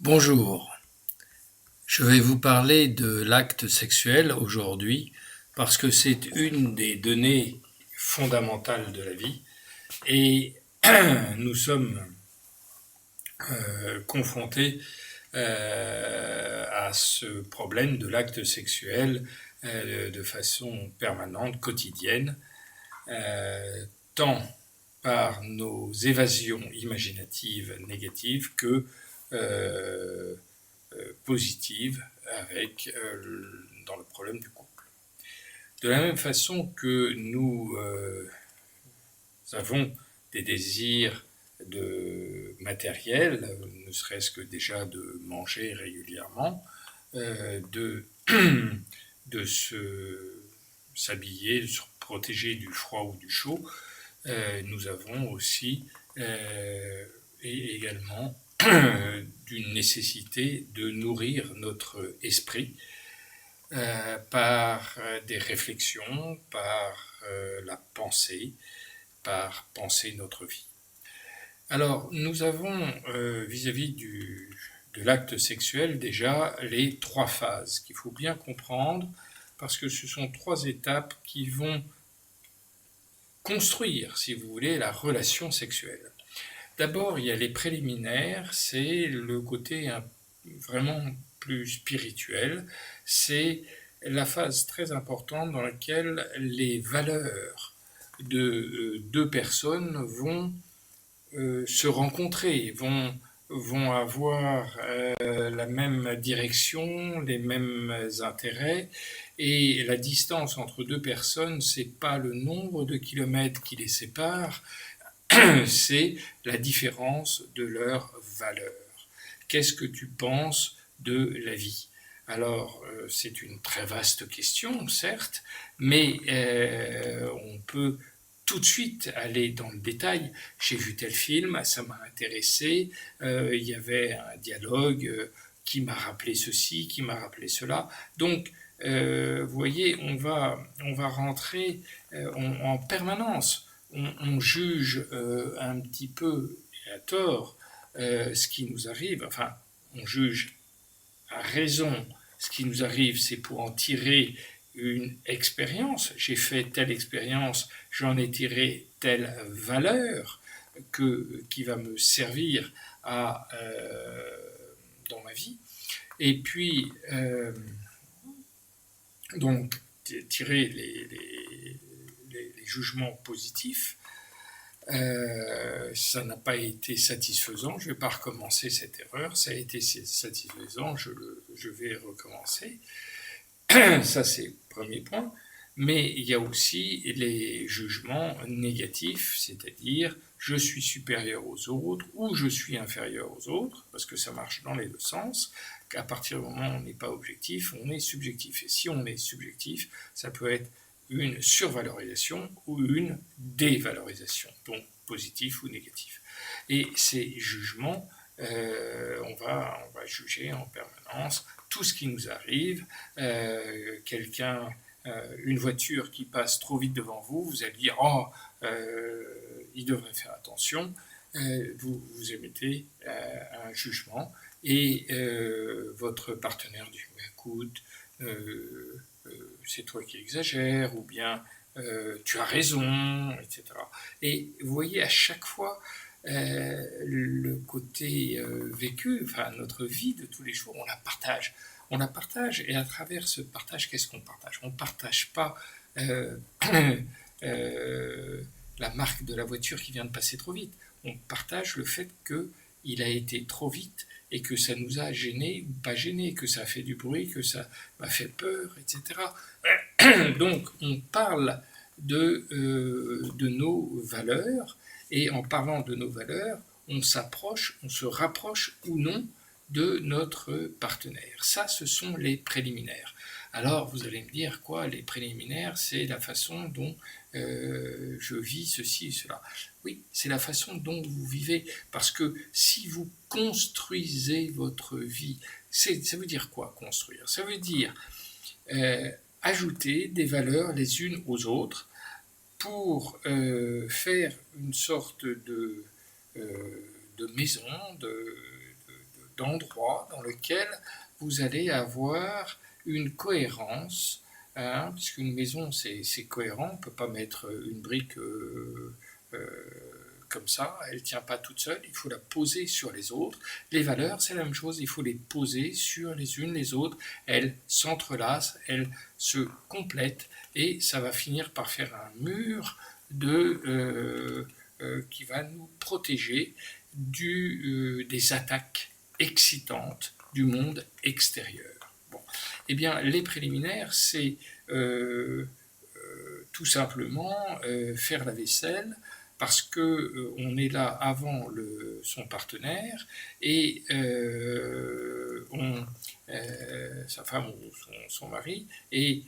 Bonjour, je vais vous parler de l'acte sexuel aujourd'hui parce que c'est une des données fondamentales de la vie et nous sommes confrontés à ce problème de l'acte sexuel de façon permanente, quotidienne, tant par nos évasions imaginatives négatives que euh, positives avec dans le problème du couple. De la même façon que nous avons des désirs de matériel, ne serait-ce que déjà de manger régulièrement, de, de s'habiller, de se protéger du froid ou du chaud, nous avons aussi et également d'une nécessité de nourrir notre esprit par des réflexions, par la pensée, par penser notre vie. Alors, nous avons vis-à-vis de l'acte sexuel déjà les trois phases qu'il faut bien comprendre parce que ce sont trois étapes qui vont construire, si vous voulez, la relation sexuelle. D'abord, il y a les préliminaires, c'est le côté vraiment plus spirituel, c'est la phase très importante dans laquelle les valeurs de deux personnes vont se rencontrer, vont avoir la même direction, les mêmes intérêts, et la distance entre deux personnes, c'est pas le nombre de kilomètres qui les séparent, c'est la différence de leurs valeurs. Qu'est-ce que tu penses de la vie? Alors, c'est une très vaste question, certes, mais on peut tout de suite aller dans le détail. J'ai vu tel film, ça m'a intéressé, il y avait un dialogue qui m'a rappelé ceci, qui m'a rappelé cela. Donc, vous voyez, on va rentrer en permanence. On juge un petit peu, et à tort, ce qui nous arrive. Enfin, on juge à raison ce qui nous arrive, c'est pour en tirer une expérience. J'ai fait telle expérience, j'en ai tiré telle valeur qui va me servir dans ma vie. Et puis, donc, tirer les jugements positifs. Ça n'a pas été satisfaisant, je ne vais pas recommencer cette erreur, ça a été satisfaisant, je vais recommencer. Ça, c'est le premier point. Mais il y a aussi les jugements négatifs, c'est-à-dire je suis supérieur aux autres ou je suis inférieur aux autres, parce que ça marche dans les deux sens, qu'à partir du moment où on n'est pas objectif, on est subjectif. Et si on est subjectif, ça peut être une survalorisation ou une dévalorisation, donc positif ou négatif. Et ces jugements, on va juger en permanence tout ce qui nous arrive. Une voiture qui passe trop vite devant vous, vous allez dire oh, il devrait faire attention. Vous émettez un jugement et votre partenaire dit écoute, c'est toi qui exagères, ou bien tu as raison, etc. Et vous voyez à chaque fois le côté vécu, enfin notre vie de tous les jours, on la partage. On la partage et à travers ce partage, qu'est-ce qu'on partage? On ne partage pas euh, euh, la marque de la voiture qui vient de passer trop vite. On partage le fait qu'il a été trop vite et que ça nous a gênés ou pas gênés, que ça a fait du bruit, que ça m'a fait peur, etc. Donc on parle de nos valeurs et en parlant de nos valeurs, on s'approche, on se rapproche ou non de notre partenaire. Ça, ce sont les préliminaires. Alors, vous allez me dire quoi? Les préliminaires, c'est la façon dont je vis ceci et cela. Oui, c'est la façon dont vous vivez, parce que si vous construisez votre vie, ça veut dire quoi construire? Ça veut dire ajouter des valeurs les unes aux autres pour faire une sorte de maison, d'endroit dans lequel vous allez avoir une cohérence, hein, puisqu'une maison c'est cohérent, on ne peut pas mettre une brique comme ça, elle ne tient pas toute seule, il faut la poser sur les autres. Les valeurs, c'est la même chose, il faut les poser sur les unes les autres, elles s'entrelacent, elles se complètent, et ça va finir par faire un mur qui va nous protéger des attaques excitantes du monde extérieur. Bon. Eh bien, les préliminaires, c'est tout simplement faire la vaisselle, parce que on est là avant son partenaire, et sa femme ou son mari, et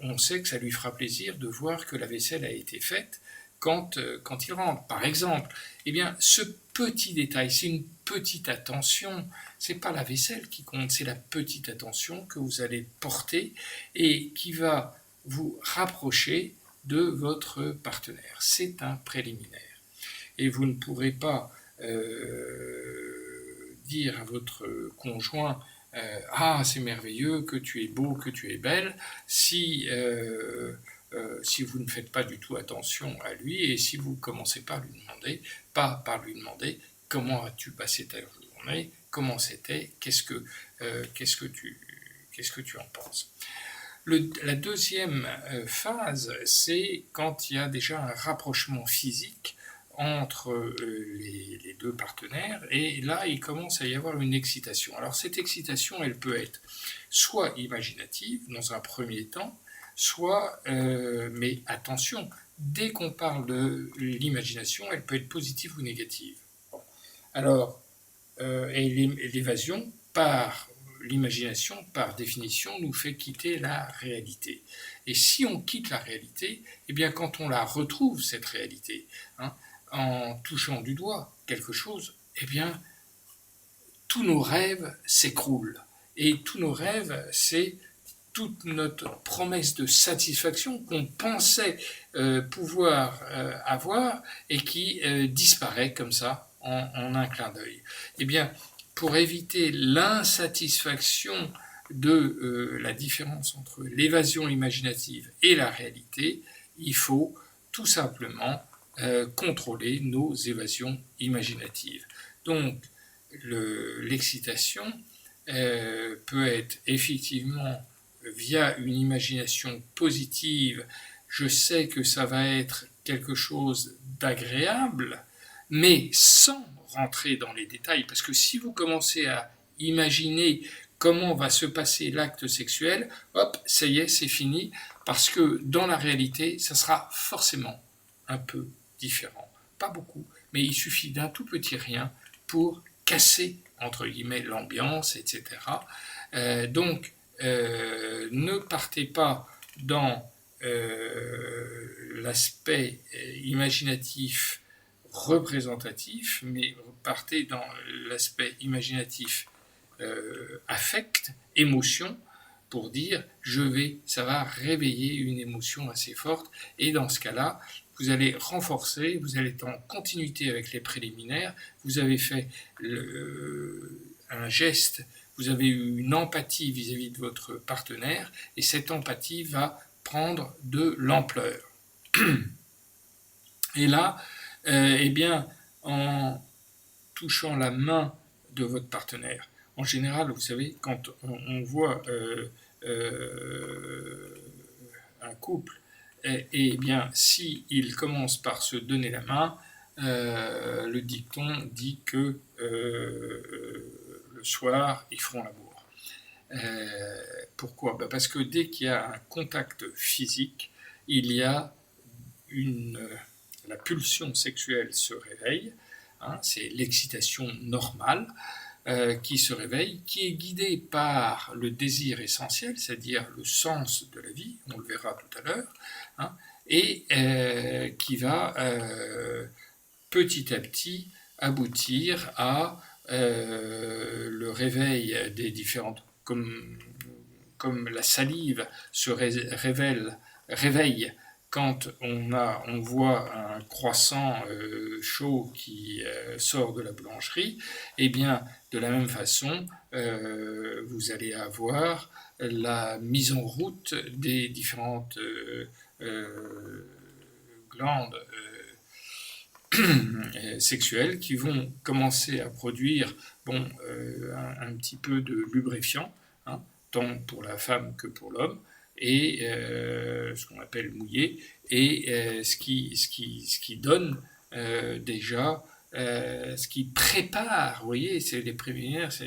on sait que ça lui fera plaisir de voir que la vaisselle a été faite quand il rentre. Par exemple, eh bien, ce petit détail, c'est une petite attention, c'est pas la vaisselle qui compte, c'est la petite attention que vous allez porter et qui va vous rapprocher de votre partenaire. C'est un préliminaire. Et vous ne pourrez pas dire à votre conjoint ah, c'est merveilleux, que tu es beau, que tu es belle, si vous ne faites pas du tout attention à lui, et si vous ne commencez pas par lui demander comment as-tu passé ta journée, comment c'était, qu'est-ce que tu en penses. La deuxième phase, c'est quand il y a déjà un rapprochement physique entre les deux partenaires, et là il commence à y avoir une excitation. Alors cette excitation, elle peut être soit imaginative dans un premier temps, soit, mais attention, dès qu'on parle de l'imagination, elle peut être positive ou négative. Bon. Alors, et l'évasion par l'imagination, par définition, nous fait quitter la réalité. Et si on quitte la réalité, eh bien quand on la retrouve, cette réalité, hein, en touchant du doigt quelque chose, eh bien tous nos rêves s'écroulent. Et tous nos rêves, c'est toute notre promesse de satisfaction qu'on pensait pouvoir avoir, et qui disparaît comme ça en un clin d'œil. Eh bien, pour éviter l'insatisfaction de la différence entre l'évasion imaginative et la réalité, il faut tout simplement contrôler nos évasions imaginatives. Donc, l'excitation peut être effectivement via une imagination positive. Je sais que ça va être quelque chose d'agréable, mais sans rentrer dans les détails, parce que si vous commencez à imaginer comment va se passer l'acte sexuel, hop, ça y est, c'est fini, parce que dans la réalité, ça sera forcément un peu différent. Pas beaucoup, mais il suffit d'un tout petit rien pour casser, entre guillemets, l'ambiance, etc. Donc, ne partez pas dans l'aspect imaginatif représentatif, mais partez dans l'aspect imaginatif affect, émotion, pour dire ça va réveiller une émotion assez forte, et dans ce cas-là, vous allez renforcer, vous allez être en continuité avec les préliminaires, vous avez fait un geste, vous avez eu une empathie vis-à-vis de votre partenaire, et cette empathie va prendre de l'ampleur. Et là, eh bien, en touchant la main de votre partenaire, en général, vous savez, quand on voit un couple, eh bien, s'ils commencent par se donner la main, le dicton dit que le soir, ils feront l'amour. Pourquoi ? Parce que dès qu'il y a un contact physique, il y a la pulsion sexuelle se réveille, hein, c'est l'excitation normale qui se réveille, qui est guidée par le désir essentiel, c'est-à-dire le sens de la vie, on le verra tout à l'heure, hein, et qui va petit à petit aboutir à le réveil des différentes, comme la salive se réveille quand on voit un croissant chaud qui sort de la boulangerie, eh bien, De la même façon, vous allez avoir la mise en route des différentes glandes sexuelles qui vont commencer à produire un petit peu de lubrifiant, hein, tant pour la femme que pour l'homme, et ce qu'on appelle mouillé, et ce qui donne déjà, ce qui prépare, vous voyez, c'est les préliminaires, c'est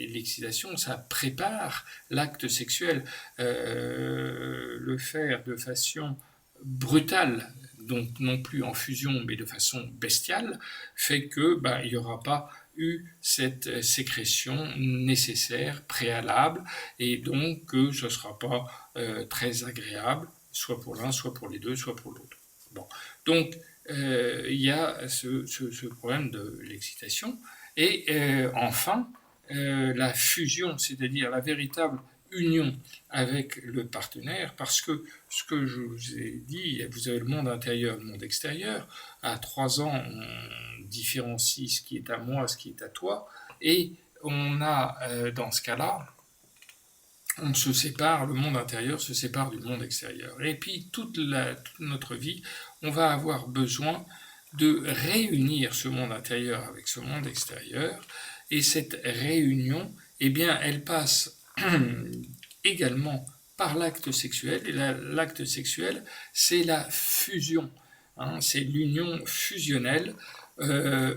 l'excitation, ça prépare l'acte sexuel. Le faire de façon brutale, donc non plus en fusion, mais de façon bestiale, fait que il n'y aura pas eu cette sécrétion nécessaire, préalable, et donc que ce ne sera pas très agréable, soit pour l'un, soit pour les deux, soit pour l'autre. Bon. Donc, il y a ce problème de l'excitation. Et enfin, la fusion, c'est-à-dire la véritable union avec le partenaire, parce que ce que je vous ai dit, vous avez le monde intérieur, le monde extérieur. À 3 ans, on différencie ce qui est à moi, ce qui est à toi, et on a, dans ce cas-là, on se sépare, le monde intérieur se sépare du monde extérieur. Et puis, toute notre vie, on va avoir besoin de réunir ce monde intérieur avec ce monde extérieur, et cette réunion, eh bien, elle passe également par l'acte sexuel, et l'acte sexuel, c'est la fusion, hein, c'est l'union fusionnelle,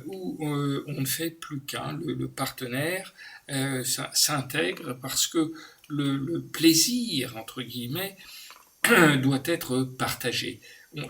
où on ne fait plus qu'un, le partenaire s'intègre parce que le plaisir, entre guillemets, doit être partagé.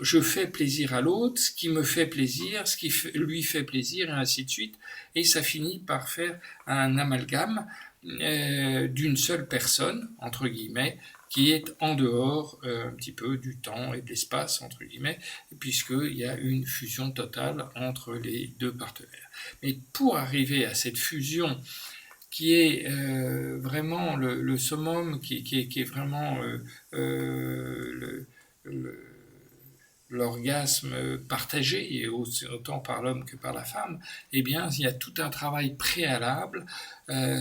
Je fais plaisir à l'autre, ce qui me fait plaisir, ce qui lui fait plaisir, et ainsi de suite, et ça finit par faire un amalgame d'une seule personne, entre guillemets, qui est en dehors un petit peu du temps et de l'espace, entre guillemets, puisqu'il y a une fusion totale entre les deux partenaires. Mais pour arriver à cette fusion qui est vraiment le summum, qui est vraiment l'orgasme partagé, et autant par l'homme que par la femme, eh bien, il y a tout un travail préalable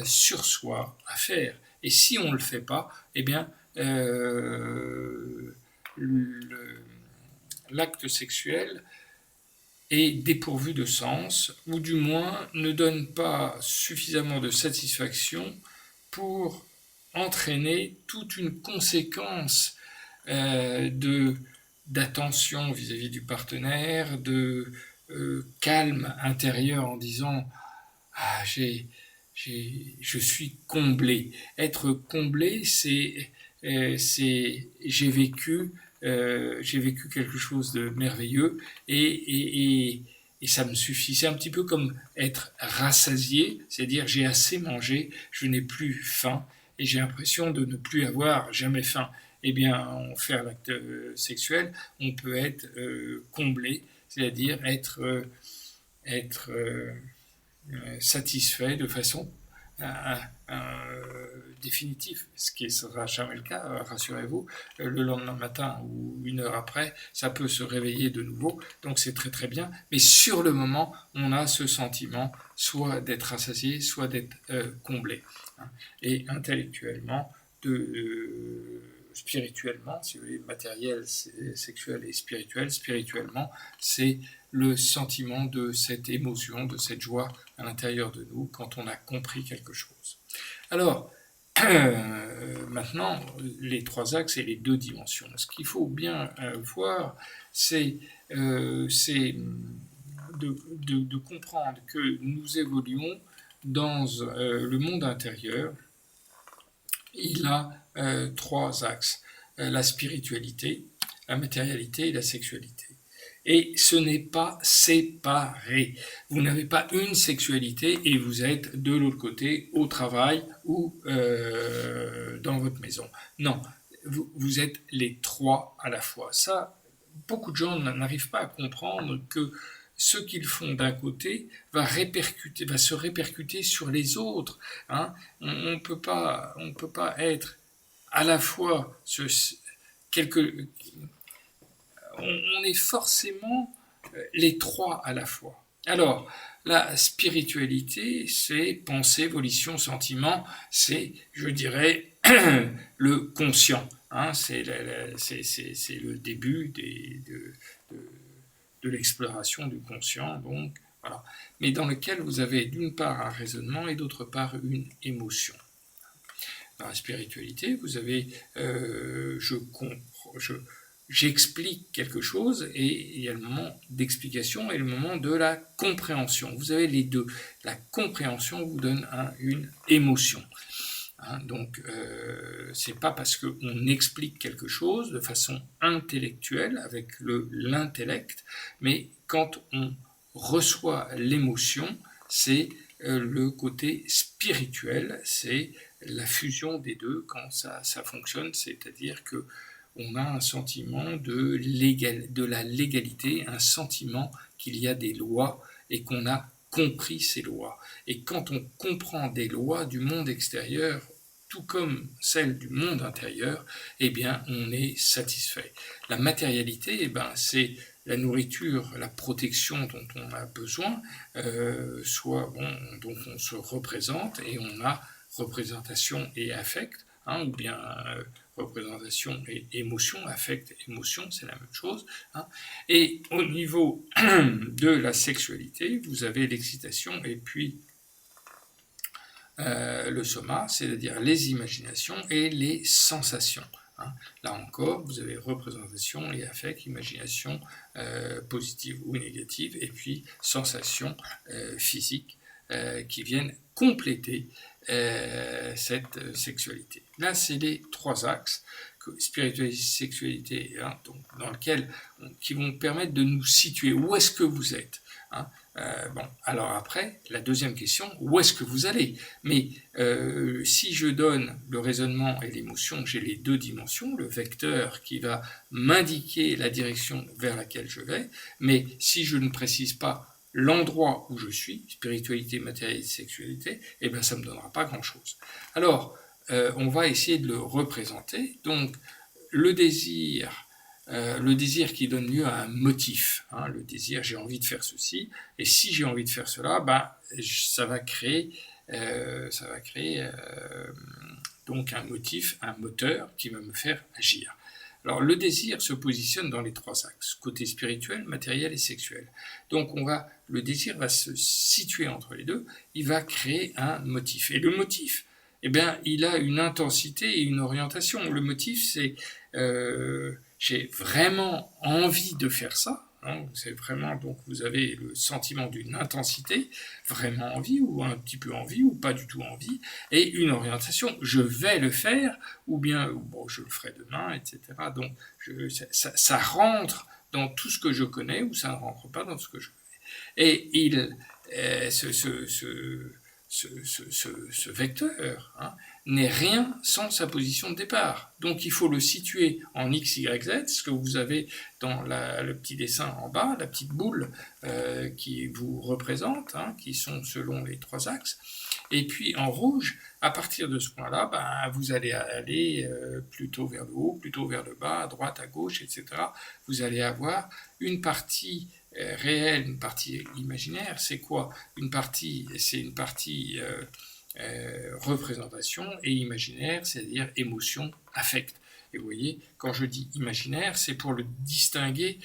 sur soi à faire. Et si on ne le fait pas, eh bien, l'acte sexuel est dépourvu de sens, ou du moins ne donne pas suffisamment de satisfaction pour entraîner toute une conséquence d'attention vis-à-vis du partenaire, de calme intérieur en disant « Ah, je suis comblé ». Être comblé, c'est j'ai vécu quelque chose de merveilleux, et ça me suffit. C'est un petit peu comme être rassasié, c'est-à-dire j'ai assez mangé, je n'ai plus faim, et j'ai l'impression de ne plus avoir jamais faim. Eh bien, en faire l'acte sexuel, on peut être comblé, c'est-à-dire être satisfait de façon définitive, ce qui ne sera jamais le cas, rassurez-vous. Le lendemain matin ou une heure après, ça peut se réveiller de nouveau, donc c'est très très bien, mais sur le moment, on a ce sentiment soit d'être rassasié, soit d'être comblé, hein. Et intellectuellement, spirituellement, si vous voulez, matériel, sexuel et spirituel, spirituellement, c'est le sentiment de cette émotion, de cette joie à l'intérieur de nous quand on a compris quelque chose. Alors, maintenant, les 3 axes et les 2 dimensions. Ce qu'il faut bien voir, c'est de comprendre que nous évoluons dans le monde intérieur. Il a 3 axes, la spiritualité, la matérialité et la sexualité. Et ce n'est pas séparé. Vous n'avez pas une sexualité et vous êtes de l'autre côté au travail ou dans votre maison. Non, vous êtes les 3 à la fois. Ça, beaucoup de gens n'arrivent pas à comprendre que ce qu'ils font d'un côté va se répercuter sur les autres, hein. On ne peut pas être à la fois on est forcément les 3 à la fois. Alors, La spiritualité, c'est pensée, volition, sentiment, c'est, je dirais, le conscient. C'est le début de l'exploration du conscient, donc voilà. Mais dans lequel vous avez d'une part un raisonnement et d'autre part une émotion. Dans la spiritualité, vous avez j'explique quelque chose et il y a le moment d'explication et le moment de la compréhension. Vous avez les deux. La compréhension vous donne une émotion. Donc, c'est pas parce qu'on explique quelque chose de façon intellectuelle avec l'intellect, mais quand on reçoit l'émotion, c'est le côté spirituel, c'est la fusion des deux quand ça fonctionne, c'est-à-dire que on a un sentiment de la légalité, un sentiment qu'il y a des lois et qu'on a compris ces lois. Et quand on comprend des lois du monde extérieur, tout comme celles du monde intérieur, eh bien, on est satisfait. La matérialité, c'est la nourriture, la protection dont on a besoin, donc on se représente et on a représentation et affect, ou bien représentation et émotion, affect, émotion, c'est la même chose. Et au niveau de la sexualité, vous avez l'excitation et puis le soma, c'est-à-dire les imaginations et les sensations. Là encore, vous avez représentation et affect, imagination positive ou négative, et puis sensations physiques qui viennent compléter cette sexualité. Là, c'est les trois axes, spiritualité, sexualité, qui vont permettre de nous situer. Où est-ce que vous êtes ? Alors après, la deuxième question, où est-ce que vous allez ? Mais si je donne le raisonnement et l'émotion, j'ai les deux dimensions, le vecteur qui va m'indiquer la direction vers laquelle je vais, mais si je ne précise pas l'endroit où je suis, spiritualité, matérialité, sexualité, ça ne me donnera pas grand-chose. Alors, on va essayer de le représenter. Donc, le désir qui donne lieu à un motif. Le désir, j'ai envie de faire ceci, et si j'ai envie de faire cela, ça va créer donc un motif, un moteur qui va me faire agir. Alors le désir se positionne dans les trois axes, côté spirituel, matériel et sexuel. Donc le désir va se situer entre les deux, il va créer un motif. Et le motif, il a une intensité et une orientation. Le motif, c'est j'ai vraiment envie de faire ça. C'est vraiment, donc vous avez le sentiment d'une intensité, vraiment envie, ou un petit peu envie, ou pas du tout envie, et une orientation, je vais le faire, ou bien, je le ferai demain, etc. Donc, ça rentre dans tout ce que je connais, ou ça ne rentre pas dans ce que je connais. Et ce vecteur n'est rien sans sa position de départ. Donc il faut le situer en x, y, z, ce que vous avez dans le petit dessin en bas, la petite boule qui vous représente, qui sont selon les trois axes. Et puis en rouge, à partir de ce point-là, vous allez aller plutôt vers le haut, plutôt vers le bas, à droite, à gauche, etc. Vous allez avoir une partie réelle, une partie imaginaire. C'est quoi ? C'est une partie représentation, et imaginaire, c'est-à-dire émotion, affect. Et vous voyez, quand je dis imaginaire, c'est pour le distinguer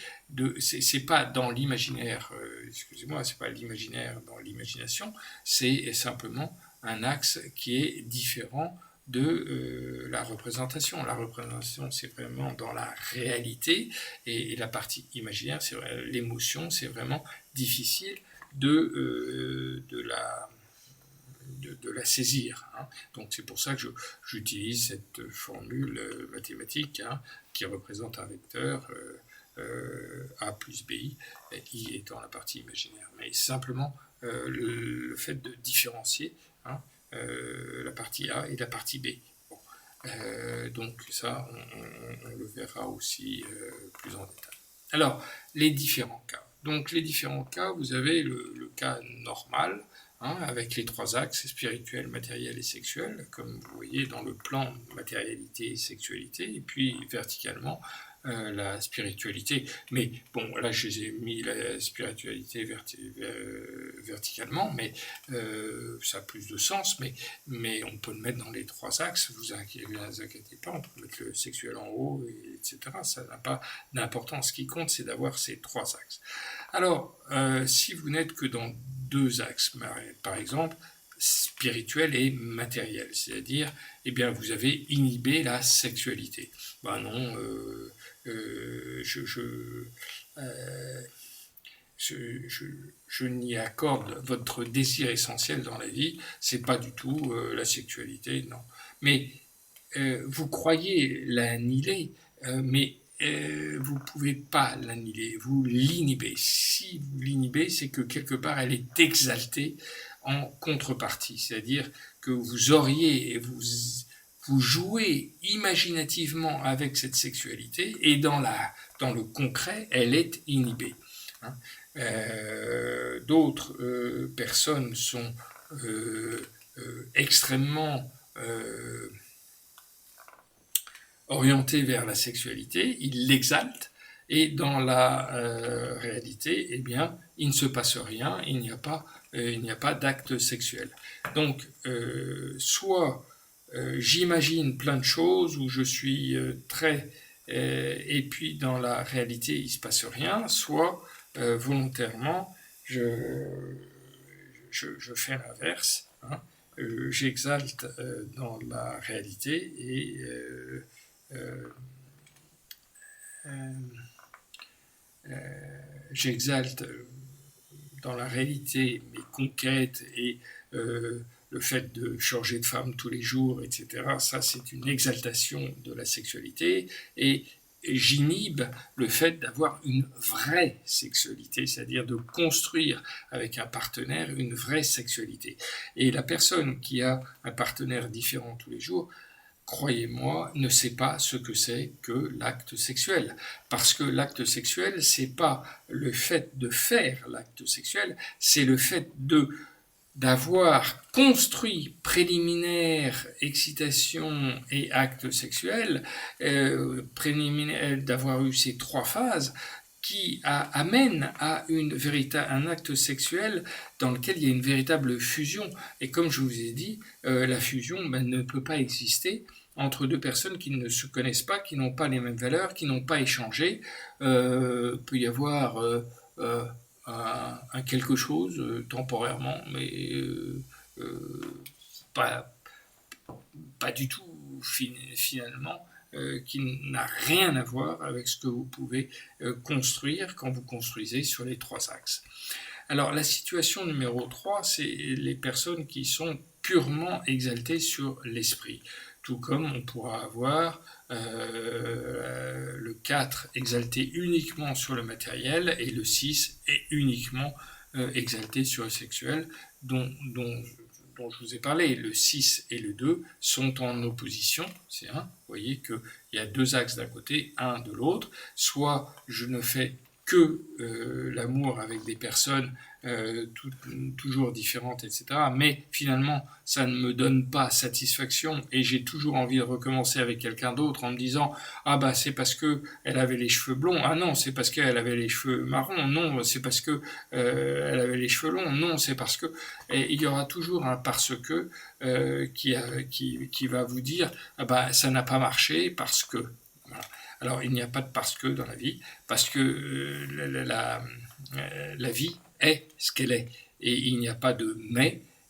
c'est pas dans l'imaginaire, c'est pas l'imaginaire dans l'imagination, c'est simplement un axe qui est différent de la représentation. La représentation, c'est vraiment dans la réalité, et la partie imaginaire, c'est l'émotion, c'est vraiment difficile de la saisir. Donc c'est pour ça que j'utilise cette formule mathématique qui représente un vecteur A plus BI, I étant la partie imaginaire. Mais simplement le fait de différencier la partie A et la partie B. Donc ça, on le verra aussi plus en détail. Alors, les différents cas. Donc les différents cas, vous avez le cas normal, avec les trois axes, spirituel, matériel et sexuel, comme vous voyez dans le plan matérialité et sexualité, et puis verticalement, la spiritualité. Mais bon, là, je les ai mis la spiritualité verticalement, mais ça a plus de sens, mais on peut le mettre dans les trois axes, vous inquiétez pas, on peut mettre le sexuel en haut, etc. Ça n'a pas d'importance. Ce qui compte, c'est d'avoir ces trois axes. Alors, si vous n'êtes que dans deux axes, par exemple, spirituel et matériel, c'est-à-dire, eh bien, vous avez inhibé la sexualité. Ben non, je n'y accorde votre désir essentiel dans la vie, c'est pas du tout la sexualité, non. Mais vous croyez l'annihiler, mais vous pouvez pas l'annihiler, vous l'inhibez. Si vous l'inhibez, c'est que quelque part elle est exaltée en contrepartie, c'est-à-dire que vous auriez, vous jouez imaginativement avec cette sexualité et dans le concret, elle est inhibée. Hein. D'autres personnes sont extrêmement orientées vers la sexualité, ils l'exaltent, et dans la réalité, eh bien, il ne se passe rien, il n'y a pas d'acte sexuel. Donc, soit j'imagine plein de choses où je suis très et puis dans la réalité il se passe rien, soit volontairement je fais l'inverse, hein. J'exalte dans la réalité et j'exalte dans la réalité mes conquêtes et le fait de changer de femme tous les jours, etc. Ça, c'est une exaltation de la sexualité et j'inhibe le fait d'avoir une vraie sexualité, c'est-à-dire de construire avec un partenaire une vraie sexualité. Et la personne qui a un partenaire différent tous les jours, croyez-moi, ne sait pas ce que c'est que l'acte sexuel. Parce que l'acte sexuel, c'est pas le fait de faire l'acte sexuel, c'est le fait d'avoir construit préliminaire, excitation et acte sexuel, d'avoir eu ces trois phases qui amènent à un acte sexuel dans lequel il y a une véritable fusion. Et comme je vous ai dit, la fusion ne peut pas exister entre deux personnes qui ne se connaissent pas, qui n'ont pas les mêmes valeurs, qui n'ont pas échangé. Peut y avoir un quelque chose temporairement, mais pas du tout finalement, qui n'a rien à voir avec ce que vous pouvez construire quand vous construisez sur les trois axes. Alors la situation numéro 3, c'est les personnes qui sont purement exaltées sur l'esprit. Tout comme on pourra avoir le 4 exalté uniquement sur le matériel et le 6 est uniquement exalté sur le sexuel, dont je vous ai parlé. Le 6 et le 2 sont en opposition, c'est un. Vous voyez qu'il y a deux axes d'un côté, un de l'autre. Soit je ne fais que l'amour avec des personnes toujours différentes, etc. Mais finalement, ça ne me donne pas satisfaction et j'ai toujours envie de recommencer avec quelqu'un d'autre en me disant « Ah bah c'est parce que elle avait les cheveux blonds, ah non, c'est parce qu'elle avait les cheveux marrons, non, c'est parce que elle avait les cheveux longs, non, c'est parce que... » Et il y aura toujours un parce que qui va vous dire « Ah bah ça n'a pas marché parce que... » Voilà. Alors il n'y a pas de parce que dans la vie, parce que la vie est ce qu'elle est. Et il n'y a pas de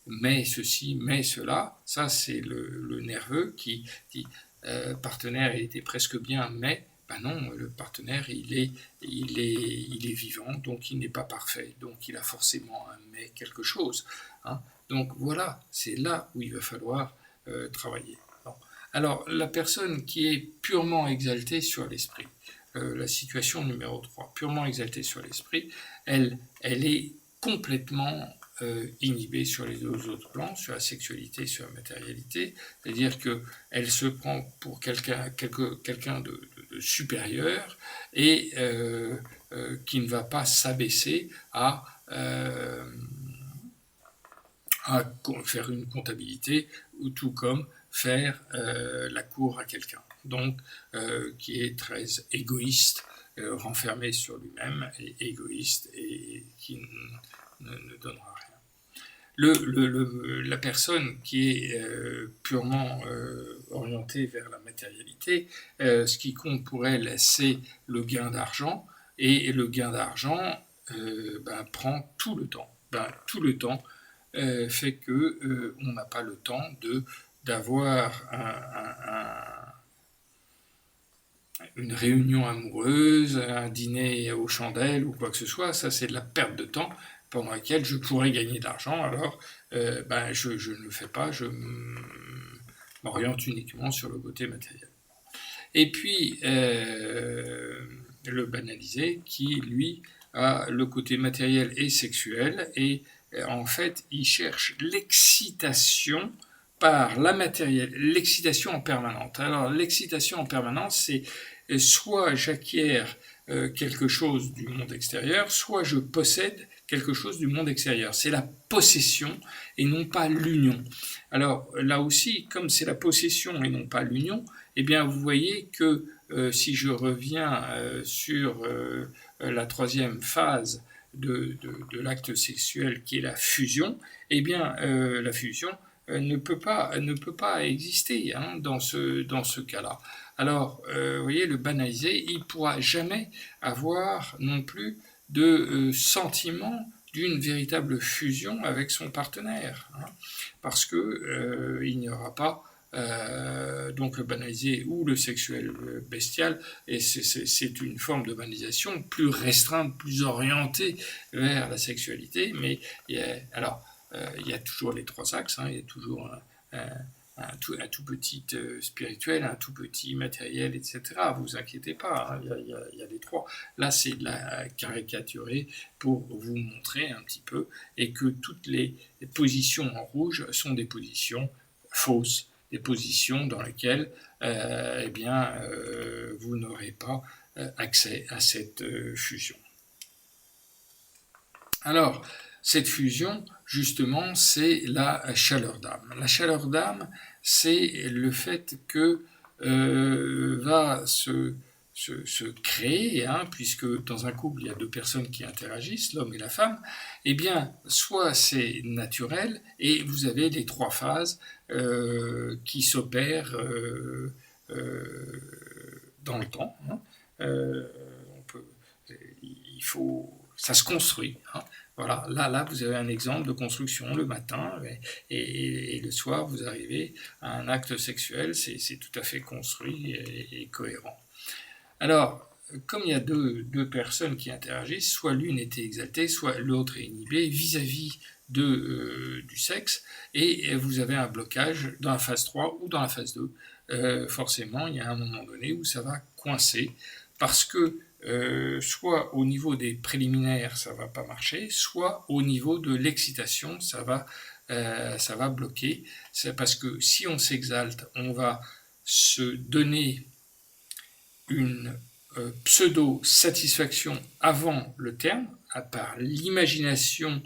mais ceci, mais cela. Ça, c'est le nerveux qui dit partenaire, il était presque bien, mais ben non, le partenaire, il est vivant, donc il n'est pas parfait. Donc il a forcément un mais quelque chose. Hein. Donc voilà, c'est là où il va falloir travailler. Bon. Alors, la personne qui est purement exaltée sur l'esprit, la situation numéro 3, purement exaltée sur l'esprit, elle est complètement inhibée sur les deux autres plans, sur la sexualité, sur la matérialité, c'est-à-dire qu'elle se prend pour quelqu'un de supérieur et qui ne va pas s'abaisser à faire une comptabilité, ou tout comme faire la cour à quelqu'un. Donc, qui est très égoïste, renfermé sur lui-même, et égoïste, et qui ne donnera rien. La personne qui est purement orientée vers la matérialité, ce qui compte pour elle, c'est le gain d'argent, et le gain d'argent prend tout le temps. Tout le temps fait que on n'a pas le temps d'avoir une réunion amoureuse, un dîner aux chandelles ou quoi que ce soit. Ça, c'est de la perte de temps pendant laquelle je pourrais gagner de l'argent. Alors, je ne le fais pas, je m'oriente uniquement sur le côté matériel. Et puis, le banalisé, qui, lui, a le côté matériel et sexuel, et en fait, il cherche l'excitation par la matérielle, l'excitation en permanence. Alors, l'excitation en permanence, c'est soit j'acquiers quelque chose du monde extérieur, soit je possède quelque chose du monde extérieur. C'est la possession et non pas l'union. Alors là aussi, comme c'est la possession et non pas l'union, eh bien vous voyez que si je reviens sur la troisième phase de l'acte sexuel qui est la fusion, eh bien la fusion ne peut pas exister dans ce cas-là. Alors, vous voyez, le banalisé, il ne pourra jamais avoir non plus de sentiment d'une véritable fusion avec son partenaire, parce que il n'y aura pas donc le banalisé ou le sexuel bestial, et c'est une forme de banalisation plus restreinte, plus orientée vers la sexualité, mais il y a toujours les trois axes, il y a toujours un tout petit spirituel, un tout petit matériel, etc. Vous inquiétez pas, il y a les trois. Là, c'est de la caricaturée pour vous montrer un petit peu, et que toutes les positions en rouge sont des positions fausses, des positions dans lesquelles vous n'aurez pas accès à cette fusion. Alors, cette fusion, justement, c'est la chaleur d'âme. La chaleur d'âme, c'est le fait que va se créer, puisque dans un couple, il y a deux personnes qui interagissent, l'homme et la femme, eh bien, soit c'est naturel, et vous avez les trois phases qui s'opèrent dans le temps. Ça se construit. Voilà, là, vous avez un exemple de construction le matin, et le soir, vous arrivez à un acte sexuel, c'est tout à fait construit et cohérent. Alors, comme il y a deux personnes qui interagissent, soit l'une est exaltée, soit l'autre est inhibée vis-à-vis du sexe, et vous avez un blocage dans la phase 3 ou dans la phase 2. Forcément, il y a un moment donné où ça va coincer, parce que soit au niveau des préliminaires, ça va pas marcher, soit au niveau de l'excitation, ça va bloquer. C'est parce que si on s'exalte, on va se donner une pseudo-satisfaction avant le terme, à part l'imagination,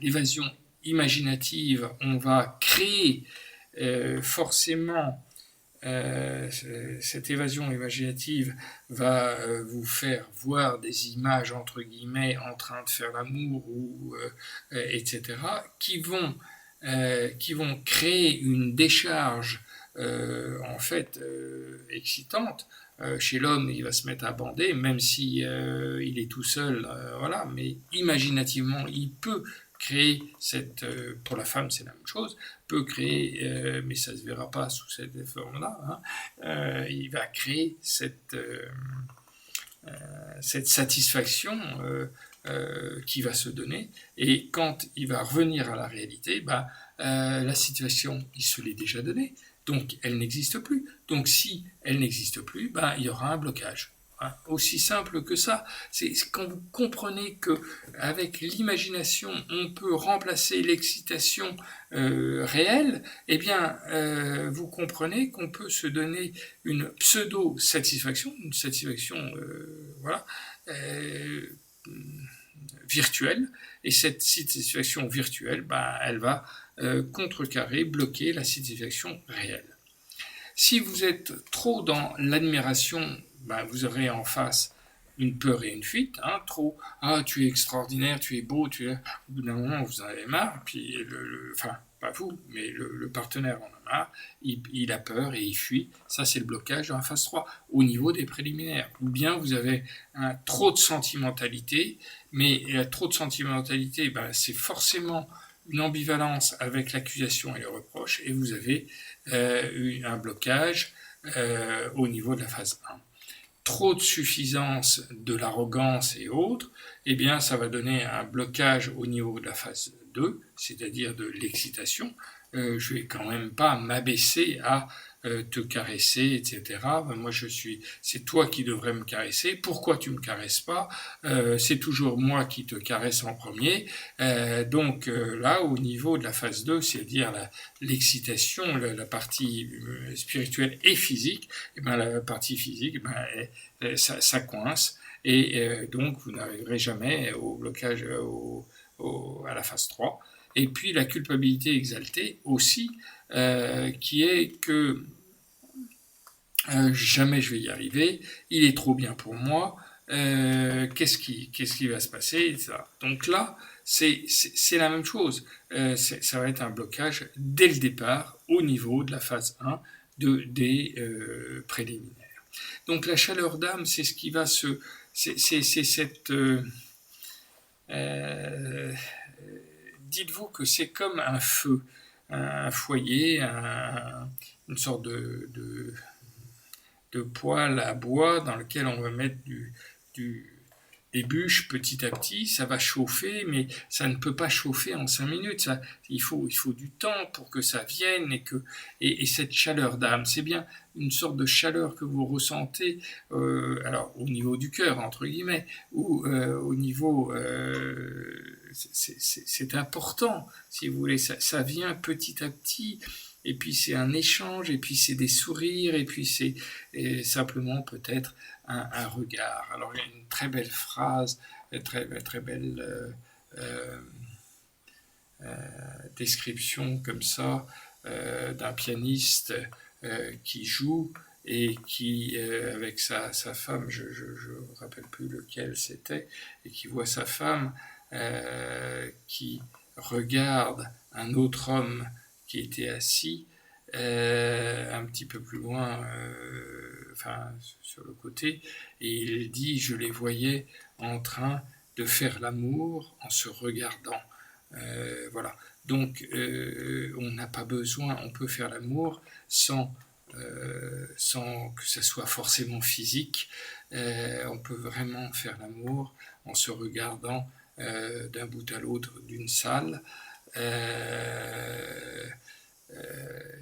l'évasion imaginative, on va créer forcément. Cette évasion imaginative va vous faire voir des images entre guillemets en train de faire l'amour etc. qui vont créer une décharge en fait excitante. Chez l'homme, il va se mettre à bander, même si il est tout seul, voilà. Mais imaginativement, il peut créer pour la femme c'est la même chose, peut créer, mais ça ne se verra pas sous cette forme-là, il va créer cette satisfaction qui va se donner, et quand il va revenir à la réalité, la situation, il se l'est déjà donnée, donc elle n'existe plus. Donc si elle n'existe plus, il y aura un blocage. Aussi simple que ça. C'est quand vous comprenez que avec l'imagination on peut remplacer l'excitation réelle, eh bien vous comprenez qu'on peut se donner une pseudo-satisfaction, une satisfaction virtuelle, et cette satisfaction virtuelle, elle va contrecarrer, bloquer la satisfaction réelle. Si vous êtes trop dans l'admiration, vous aurez en face une peur et une fuite, trop, tu es extraordinaire, tu es beau, au bout d'un moment vous en avez marre, puis enfin, pas vous, mais le partenaire en a marre, il a peur et il fuit, ça c'est le blocage dans la phase 3, au niveau des préliminaires. Ou bien vous avez trop de sentimentalité, mais trop de sentimentalité, c'est forcément une ambivalence avec l'accusation et le reproche, et vous avez un blocage au niveau de la phase 1. Trop de suffisance de l'arrogance et autres, ça va donner un blocage au niveau de la phase 2, c'est-à-dire de l'excitation. Je vais quand même pas m'abaisser à te caresser, etc. Moi, c'est toi qui devrais me caresser. Pourquoi tu me caresses pas? C'est toujours moi qui te caresse en premier. Donc là, au niveau de la phase 2, c'est-à-dire l'excitation, la partie spirituelle et physique, la partie physique, ça coince. Et donc, vous n'arriverez jamais au blocage à la phase 3. Et puis la culpabilité exaltée aussi, qui est que jamais je vais y arriver, il est trop bien pour moi, qu'est-ce qui va se passer, etc. Donc là, c'est la même chose. Ça va être un blocage dès le départ au niveau de la phase 1 des préliminaires. Donc la chaleur d'âme, c'est ce qui va c'est cette... dites-vous que c'est comme un feu, un foyer, une sorte de poêle à bois dans lequel on va mettre des bûches petit à petit, ça va chauffer, mais ça ne peut pas chauffer en 5 minutes. Il faut du temps pour que ça vienne et cette chaleur d'âme, c'est bien une sorte de chaleur que vous ressentez, alors au niveau du cœur entre guillemets, ou au niveau, c'est important, si vous voulez, ça vient petit à petit. Et puis c'est un échange, et puis c'est des sourires, et puis c'est simplement peut-être un regard. Alors il y a une très belle phrase, très belle description comme ça d'un pianiste qui joue et qui, avec sa femme, je ne me rappelle plus lequel c'était, et qui voit sa femme qui regarde un autre homme qui était assis un petit peu plus loin, sur le côté, et il dit, je les voyais en train de faire l'amour en se regardant. Voilà. Donc, on n'a pas besoin, on peut faire l'amour sans que ça soit forcément physique. On peut vraiment faire l'amour en se regardant d'un bout à l'autre d'une salle.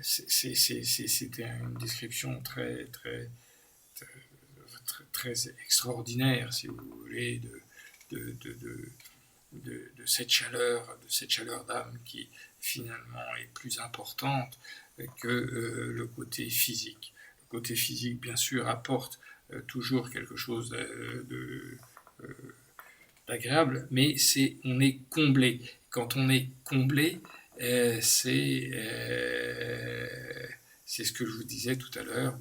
C'était une description très extraordinaire, si vous voulez, de cette chaleur d'âme qui finalement est plus importante que le côté physique. Le côté physique, bien sûr, apporte toujours quelque chose d'agréable, mais on est comblé. Quand on est comblé, c'est ce que je vous disais tout à l'heure,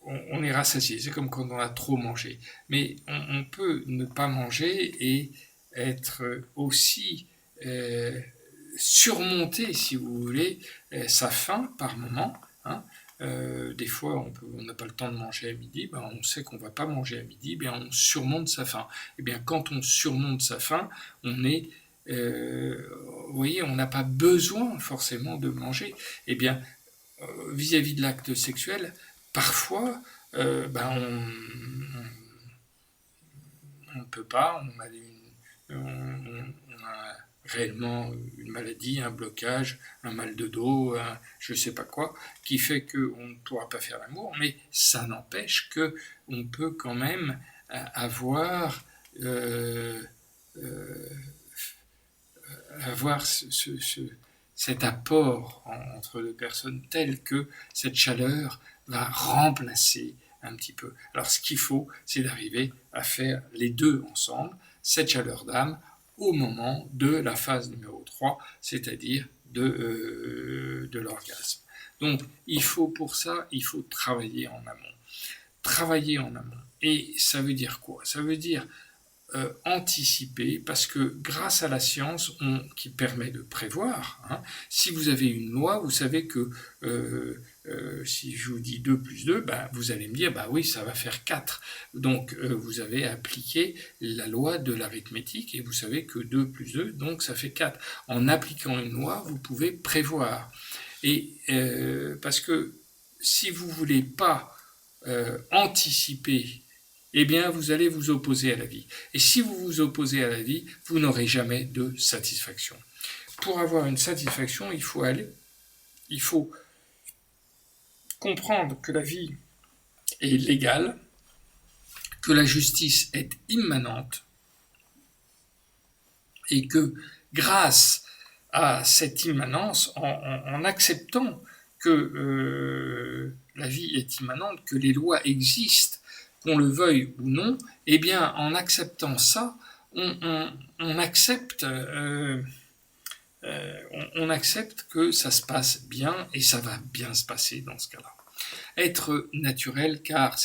on est rassasié, c'est comme quand on a trop mangé. Mais on peut ne pas manger et être aussi surmonter, si vous voulez, sa faim par moment. Des fois, on n'a pas le temps de manger à midi, on sait qu'on ne va pas manger à midi, on surmonte sa faim. Et bien, quand on surmonte sa faim, on est... vous voyez, on n'a pas besoin forcément de manger. Et bien, vis-à-vis de l'acte sexuel, parfois, on ne peut pas, on a réellement une maladie, un blocage, un mal de dos, je ne sais pas quoi, qui fait qu'on ne pourra pas faire l'amour, mais ça n'empêche qu'on peut quand même avoir cet apport entre deux personnes tel que cette chaleur va remplacer un petit peu. Alors ce qu'il faut, c'est d'arriver à faire les deux ensemble, cette chaleur d'âme, au moment de la phase numéro 3, c'est-à-dire de l'orgasme. Donc pour ça, il faut travailler en amont. Travailler en amont. Et ça veut dire quoi? Ça veut dire anticiper, parce que grâce à la science qui permet de prévoir, si vous avez une loi, vous savez que si je vous dis 2 plus 2, vous allez me dire, oui, ça va faire 4. Donc vous avez appliqué la loi de l'arithmétique et vous savez que 2 plus 2, donc ça fait 4. En appliquant une loi, vous pouvez prévoir. Et parce que si vous ne voulez pas anticiper, eh bien, vous allez vous opposer à la vie. Et si vous vous opposez à la vie, vous n'aurez jamais de satisfaction. Pour avoir une satisfaction, il faut comprendre que la vie est légale, que la justice est immanente, et que grâce à cette immanence, en acceptant que la vie est immanente, que les lois existent, qu'on le veuille ou non, eh bien, en acceptant ça, on accepte que ça se passe bien, et ça va bien se passer dans ce cas-là. Être naturel, car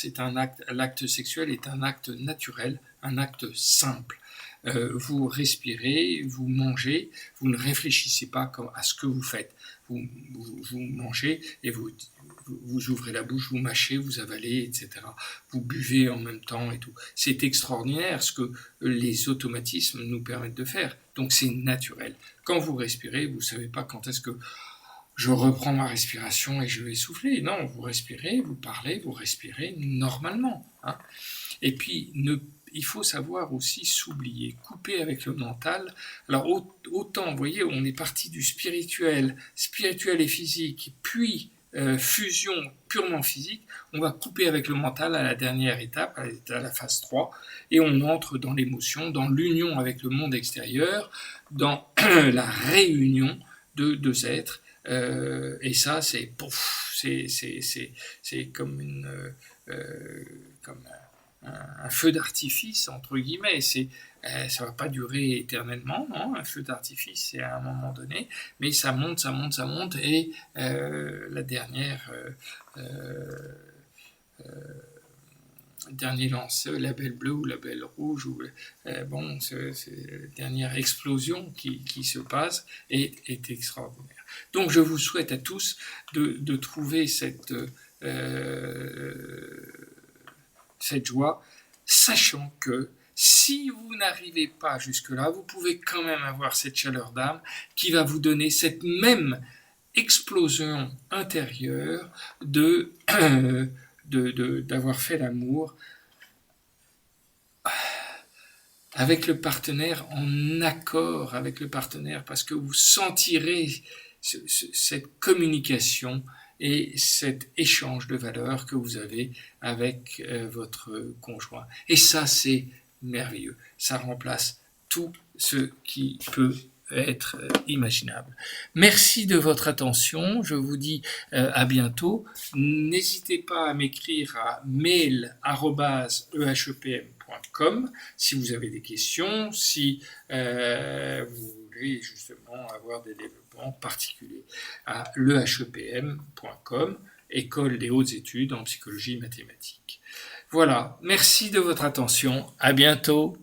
l'acte sexuel est un acte naturel, un acte simple. Vous respirez, vous mangez, vous ne réfléchissez pas à ce que vous faites. Vous mangez et vous ouvrez la bouche, vous mâchez, vous avalez, etc. Vous buvez en même temps et tout. C'est extraordinaire ce que les automatismes nous permettent de faire. Donc c'est naturel. Quand vous respirez, vous ne savez pas quand est-ce que je reprends ma respiration et je vais souffler. Non, vous respirez, vous parlez, vous respirez normalement. Et puis, il faut savoir aussi s'oublier, couper avec le mental. Alors autant, vous voyez, on est parti du spirituel et physique, puis fusion purement physique, on va couper avec le mental à la dernière étape, à la phase 3, et on entre dans l'émotion, dans l'union avec le monde extérieur, dans la réunion de deux êtres, et ça c'est comme un feu d'artifice, entre guillemets. Ça va pas durer éternellement, non. Un feu d'artifice, c'est à un moment donné, mais ça monte, et la dernier lanceur, la belle bleue ou la belle rouge, c'est la dernière explosion qui se passe est extraordinaire. Donc je vous souhaite à tous de trouver cette joie, sachant que si vous n'arrivez pas jusque-là, vous pouvez quand même avoir cette chaleur d'âme qui va vous donner cette même explosion intérieure d'avoir fait l'amour avec le partenaire, en accord avec le partenaire, parce que vous sentirez cette communication et cet échange de valeurs que vous avez avec votre conjoint. Et ça, c'est merveilleux. Ça remplace tout ce qui peut être imaginable. Merci de votre attention. Je vous dis à bientôt. N'hésitez pas à m'écrire à mail@ehepm.com si vous avez des questions, si vous voulez justement avoir des développements particuliers, à l'ehepm.com, École des hautes études en psychologie mathématique. Voilà, merci de votre attention, à bientôt.